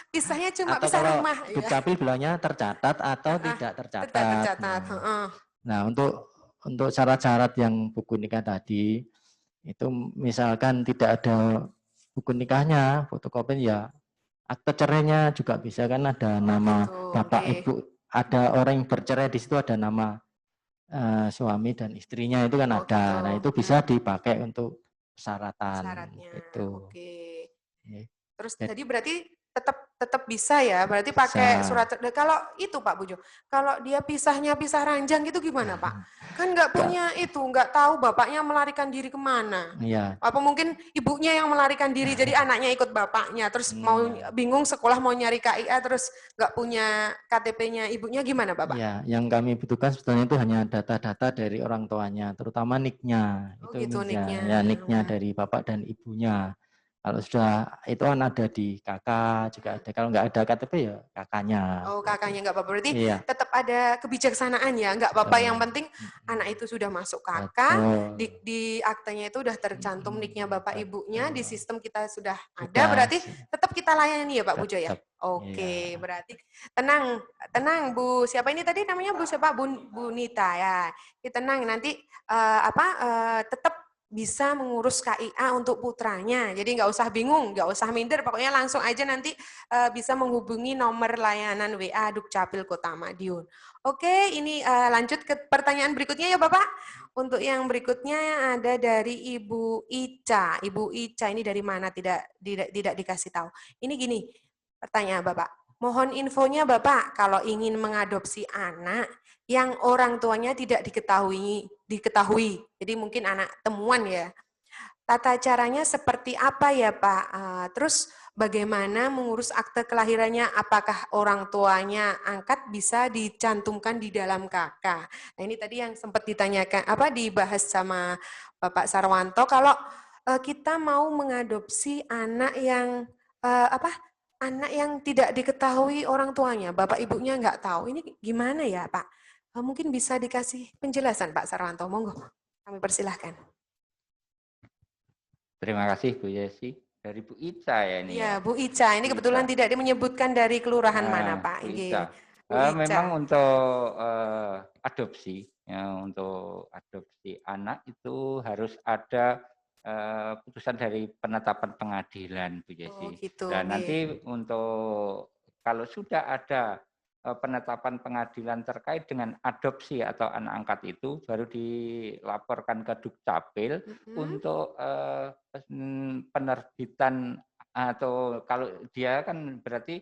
pisahnya cuma atau pisah kalau rumah ya? Dukcapil bilangnya tercatat atau Heeh, tidak tidak tercatat. tercatat, heeh. Nah, untuk syarat-syarat yang buku nikah tadi itu misalkan tidak ada buku nikahnya, fotokopi ya akte cerainya juga bisa kan ada Oh nama gitu, bapak oke. ibu, ada orang yang bercerai di situ ada nama suami dan istrinya itu kan Oh ada. gitu, Nah, itu bisa dipakai untuk persyaratan syaratnya, itu. oke. Terus Jadi tadi berarti tetap bisa ya, berarti pakai bisa. surat. Kalau itu Pak Bujo, kalau dia pisahnya pisah ranjang gitu gimana Pak? Kan nggak punya itu, nggak tahu bapaknya melarikan diri kemana. Iya. Apa mungkin ibunya yang melarikan diri, jadi anaknya ikut bapaknya, terus mau Ya. bingung sekolah mau nyari KIA, terus nggak punya KTP-nya ibunya gimana Bapak? Ya, yang kami butuhkan sebetulnya itu hanya data-data dari orang tuanya, terutama NIK-nya. Oh Itu gitu bisa, niknya. ya NIK-nya dari bapak dan ibunya. Kalau sudah itu kan ada di kakak juga ada. Kalau nggak ada KTP ya kakaknya. Oh Gitu. kakaknya nggak apa-apa, berarti Iya, tetap ada kebijaksanaan ya, nggak apa-apa, yang betul. penting anak itu sudah masuk kakak, Betul. di aktanya itu udah tercantum niknya bapak ibunya, di Betul. sistem kita sudah ada, Sudah berarti tetap kita layani ya Pak Bujo ya? tetap. Oke, Iya. berarti tenang, tenang Bu, siapa ini tadi namanya Bu siapa? Bu Nita ya. Tenang, nanti tetap bisa mengurus KIA untuk putranya. Jadi nggak usah bingung, nggak usah minder, pokoknya langsung aja nanti bisa menghubungi nomor layanan WA Dukcapil Kota Madiun. Oke, ini lanjut ke pertanyaan berikutnya ya Bapak. Untuk yang berikutnya ada dari Ibu Ica. Ibu Ica ini dari mana? Tidak dikasih tahu. Ini gini, pertanyaan Bapak. Mohon infonya Bapak, kalau ingin mengadopsi anak yang orang tuanya tidak diketahui. Jadi mungkin anak temuan ya. Tata caranya seperti apa ya Pak? Terus bagaimana mengurus akte kelahirannya? Apakah orang tuanya angkat bisa dicantumkan di dalam KK? Nah ini tadi yang sempat ditanyakan, dibahas sama Bapak Sarwanto. Kalau kita mau mengadopsi anak yang anak yang tidak diketahui orang tuanya, bapak ibunya nggak tahu. Ini gimana ya Pak? Mungkin bisa dikasih penjelasan Pak Sarwanto, monggo. Kami persilahkan. Terima kasih Bu Yesi. Dari Bu Ica ya ini ya. Iya, Bu Ica. Ini Bu kebetulan Ica. tidak menyebutkan dari kelurahan mana, Pak. Bu Nggih. Ica. Bu Ica. Memang untuk adopsi, ya, untuk adopsi anak itu harus ada putusan dari penetapan pengadilan, Bu Oh, Yesi. gitu. Dan nanti Nggih. untuk kalau sudah ada penetapan pengadilan terkait dengan adopsi atau anak angkat itu baru dilaporkan ke Dukcapil untuk penerbitan, atau kalau dia kan berarti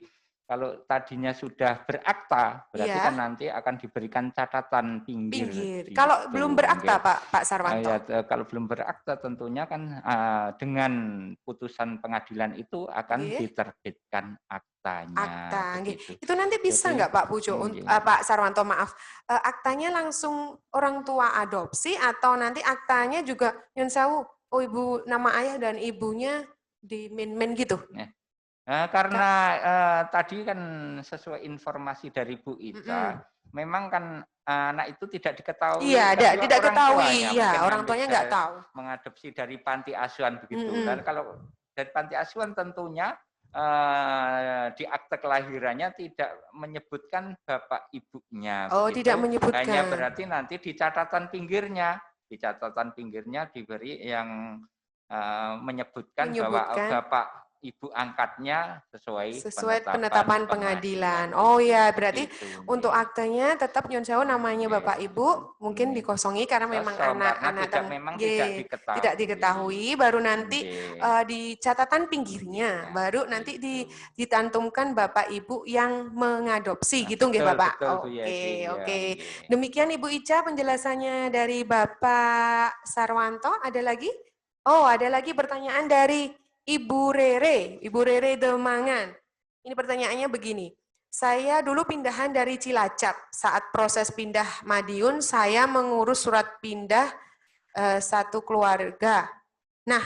kalau tadinya sudah berakta berarti Iya. kan nanti akan diberikan catatan pinggir. Kalau Gitu, belum berakta, Pak Sarwanto. ya, kalau belum berakta tentunya kan dengan putusan pengadilan itu akan diterbitkan aktanya. Akta. Begitu. Itu nanti bisa Jadi, nggak Pak Pujo, Pak Sarwanto maaf, aktanya langsung orang tua adopsi atau nanti aktanya juga nyun sewu, oh ibu nama ayah dan ibunya di min gitu? Karena tadi kan sesuai informasi dari Bu Ica, memang kan anak itu tidak diketahui. Iya, tidak ketahui. Iya, orang tuanya nggak tahu. Mengadopsi dari panti asuhan begitu. Dan kalau dari panti asuhan tentunya di akte kelahirannya tidak menyebutkan bapak ibunya. Oh, begitu. tidak menyebutkan. Hanya berarti nanti di catatan pinggirnya diberi yang menyebutkan bahwa bapak ibu angkatnya sesuai penetapan pengadilan. Oh ya, berarti gitu, untuk aktenya tetap nyun sewu namanya bapak ibu mungkin dikosongi karena memang anak-anak tidak diketahui, baru nanti di catatan pinggirnya baru nanti ditantumkan bapak ibu yang mengadopsi gitu nggih Bapak. Oke. Demikian Ibu Ica penjelasannya dari Bapak Sarwanto. Ada lagi? Oh, ada lagi pertanyaan dari Ibu Rere Demangan. Ini pertanyaannya begini. Saya dulu pindahan dari Cilacap. Saat proses pindah Madiun, saya mengurus surat pindah satu keluarga. Nah,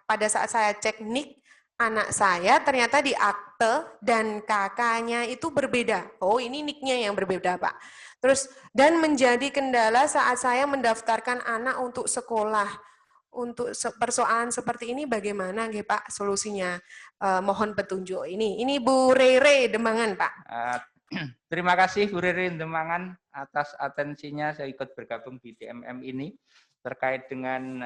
pada saat saya cek NIK, anak saya ternyata di akte dan kakaknya itu berbeda. Oh, ini nicknya yang berbeda, Pak. Terus, dan menjadi kendala saat saya mendaftarkan anak untuk sekolah. Untuk persoalan seperti ini bagaimana nggih Pak solusinya? Mohon petunjuk. Ini Bu Rere Demangan, Pak. Terima kasih Bu Rere Demangan atas atensinya saya ikut bergabung di DMM ini terkait dengan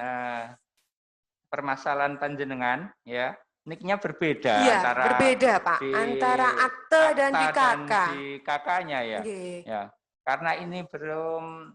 permasalahan panjenengan ya. Nicknya berbeda Iya, antara berbeda Pak, di antara akte dan di kakak. di kakaknya ya. Okay. Ya. Karena ini belum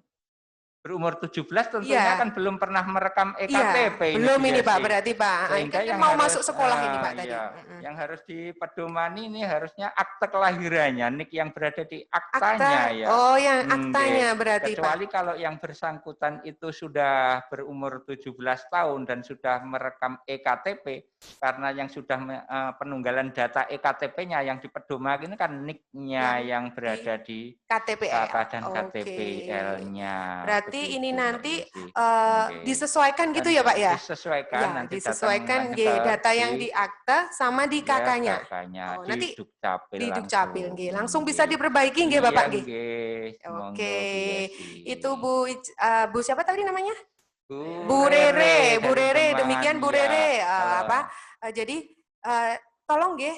berumur 17 tentunya Iya. kan belum pernah merekam Iya, EKTP belum ini Pak, Desi. berarti Pak. Sehingga Kan yang mau harus, masuk sekolah ini Pak tadi. Iya, yang harus dipedomani ini harusnya akte kelahirannya, nik yang berada di aktanya Akta, ya. oh yang aktanya berarti Kecuali Pak. kalau yang bersangkutan itu sudah berumur 17 tahun dan sudah merekam EKTP, karena yang sudah penunggalan data EKTP-nya yang dipedomani ini kan niknya yang berada di KTPL. dan KTPL-nya. Berarti begitu, ini nanti disesuaikan gitu ya Pak ya? Disesuaikan Ya, nanti disesuaikan data yang di akta sama di kakaknya. kakaknya, Nanti di Dukcapil di Dukcapil langsung. langsung bisa diperbaiki nggih Bapak nggih? Oke. Itu Bu siapa tadi namanya? Bu Rere. Bu Rere, demikian Bu Rere. Ya. Jadi tolong nggih,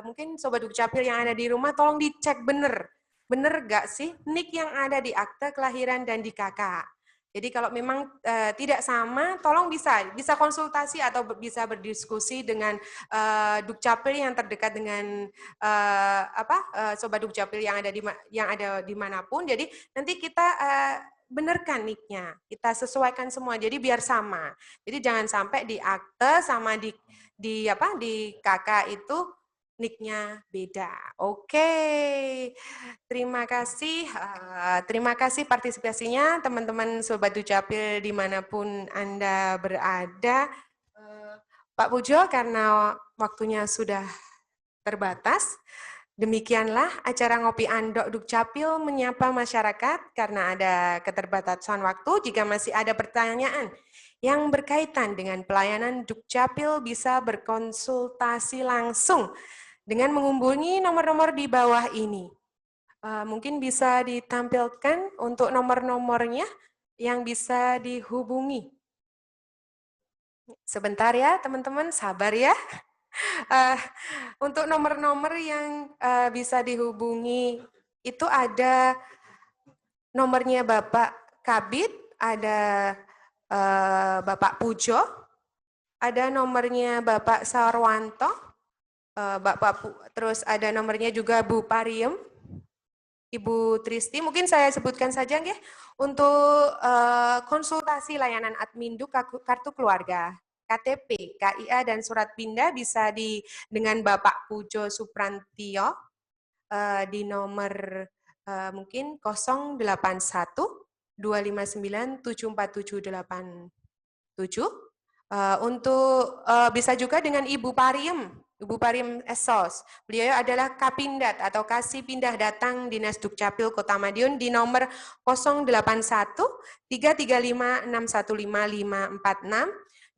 mungkin Sobat Dukcapil yang ada di rumah tolong dicek bener nggak sih nik yang ada di akte kelahiran dan di KK. Jadi kalau memang tidak sama, tolong bisa konsultasi atau bisa berdiskusi dengan Dukcapil yang terdekat dengan Sobat Dukcapil yang ada dimanapun. Jadi nanti kita benerkan nicknya, kita sesuaikan semua. Jadi biar sama. Jadi jangan sampai di akte sama di KK itu nicknya beda. Oke, terima kasih partisipasinya teman-teman Sobat Dukcapil dimanapun Anda berada. Pak Pujo, karena waktunya sudah terbatas, demikianlah acara Ngopi Andok Dukcapil menyapa masyarakat karena ada keterbatasan waktu. Jika masih ada pertanyaan yang berkaitan dengan pelayanan Dukcapil bisa berkonsultasi langsung dengan menghubungi nomor-nomor di bawah ini. Mungkin bisa ditampilkan untuk nomor-nomornya yang bisa dihubungi. Sebentar ya teman-teman, sabar ya. Untuk nomor-nomor yang bisa dihubungi itu ada nomornya Bapak Kabid, ada Bapak Pujo, ada nomornya Bapak Sarwanto, terus ada nomornya juga Bu Pariem, Ibu Tristi. Mungkin saya sebutkan saja nggih untuk konsultasi layanan Adminduk kartu keluarga, KTP, KIA dan surat pindah bisa dengan Bapak Pujo Suprantio di nomor mungkin 081 259 74787. Untuk bisa juga dengan Ibu Pariem Esos. Beliau adalah Kapindat atau Kasih Pindah Datang Dinas Dukcapil Kota Madiun di nomor 081 335 615 546.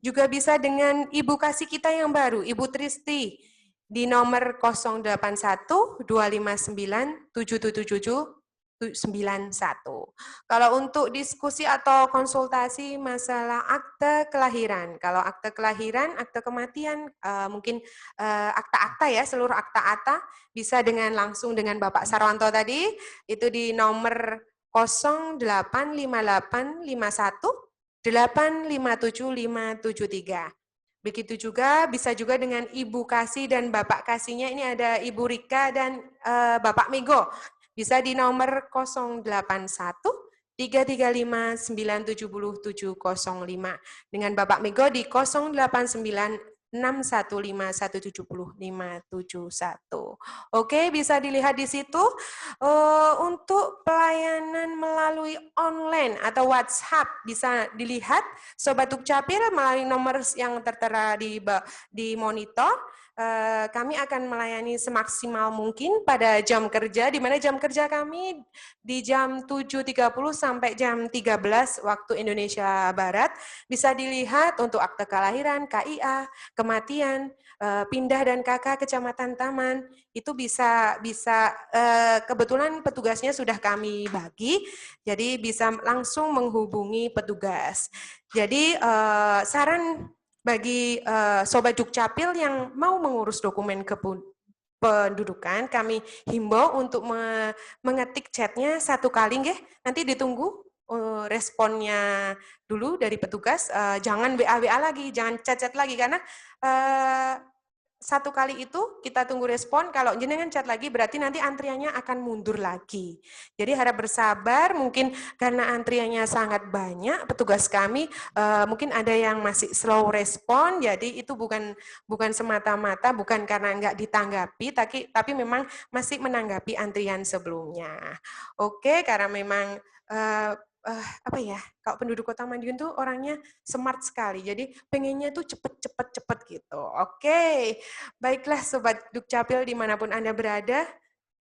Juga bisa dengan Ibu Kasih kita yang baru, Ibu Tristi di nomor 081 259 777 91. Kalau untuk diskusi atau konsultasi masalah akte kelahiran, kalau akte kelahiran, akte kematian, mungkin akta-akta ya, seluruh akta-akta bisa langsung dengan Bapak Sarwanto tadi, itu di nomor 085851 857 573. Begitu juga bisa juga dengan Ibu Kasih dan Bapak Kasihnya, ini ada Ibu Rika dan Bapak Mego. Bisa di nomor 081 335 970 705. Dengan Bapak Mego di 089 615 170 571. Oke, bisa dilihat di situ. Untuk pelayanan melalui online atau WhatsApp bisa dilihat Sobat Dukcapil melalui nomor yang tertera di monitor. Kami akan melayani semaksimal mungkin pada jam kerja, di mana jam kerja kami di jam 7.30 sampai jam 13 waktu Indonesia Barat. Bisa dilihat untuk akte kelahiran, KIA, kematian, Pindah dan KK Kecamatan Taman, itu bisa kebetulan petugasnya sudah kami bagi, jadi bisa langsung menghubungi petugas. Jadi saran bagi Sobat Dukcapil yang mau mengurus dokumen pendudukan, kami himbau untuk mengetik chatnya 1 kali, nggih. Nanti ditunggu responnya dulu dari petugas. Jangan WA lagi, jangan chat lagi, karena 1 kali itu kita tunggu respon. Kalau jenengan chat lagi berarti nanti antriannya akan mundur lagi. Jadi harap bersabar, mungkin karena antriannya sangat banyak, petugas kami mungkin ada yang masih slow respon, jadi itu bukan semata-mata bukan karena nggak ditanggapi, tapi memang masih menanggapi antrian sebelumnya. Oke, karena memang apa ya, kalau penduduk Kota Madiun tuh orangnya smart sekali, jadi pengennya tuh cepet gitu. Oke, baiklah Sobat Dukcapil dimanapun Anda berada,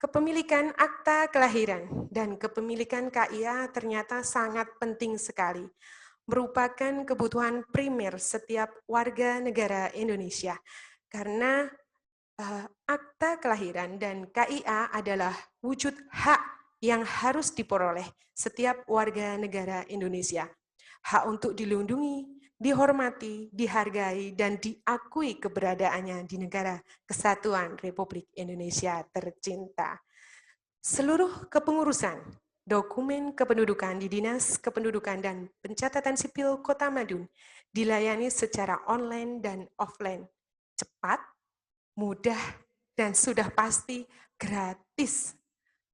kepemilikan akta kelahiran dan kepemilikan KIA ternyata sangat penting sekali, merupakan kebutuhan primer setiap warga negara Indonesia, karena akta kelahiran dan KIA adalah wujud hak yang harus diperoleh setiap warga negara Indonesia. Hak untuk dilindungi, dihormati, dihargai, dan diakui keberadaannya di negara Kesatuan Republik Indonesia tercinta. Seluruh kepengurusan dokumen kependudukan di Dinas Kependudukan dan Pencatatan Sipil Kota Madiun dilayani secara online dan offline, cepat, mudah, dan sudah pasti gratis.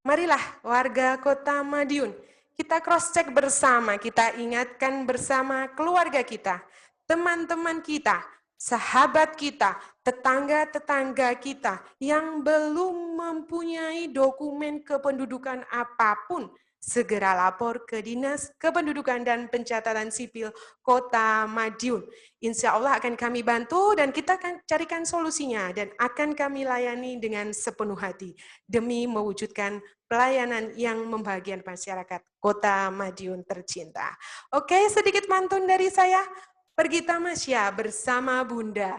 Marilah warga Kota Madiun, kita cross-check bersama, kita ingatkan bersama keluarga kita, teman-teman kita, sahabat kita, tetangga-tetangga kita yang belum mempunyai dokumen kependudukan apapun, segera lapor ke Dinas Kependudukan dan Pencatatan Sipil Kota Madiun. Insya Allah akan kami bantu dan kita akan carikan solusinya dan akan kami layani dengan sepenuh hati demi mewujudkan pelayanan yang membahagiakan masyarakat Kota Madiun tercinta. Oke, sedikit mantun dari saya. Pergi tamasya bersama Bunda.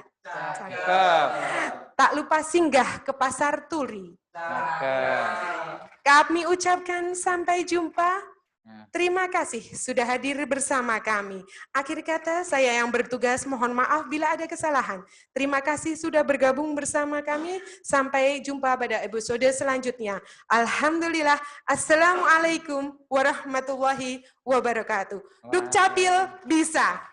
Tak lupa singgah ke Pasar Turi. Kami ucapkan sampai jumpa. Terima kasih sudah hadir bersama kami. Akhir kata, saya yang bertugas mohon maaf bila ada kesalahan. Terima kasih sudah bergabung bersama kami. Sampai jumpa pada episode selanjutnya. Alhamdulillah. Assalamualaikum warahmatullahi wabarakatuh. Dukcapil bisa.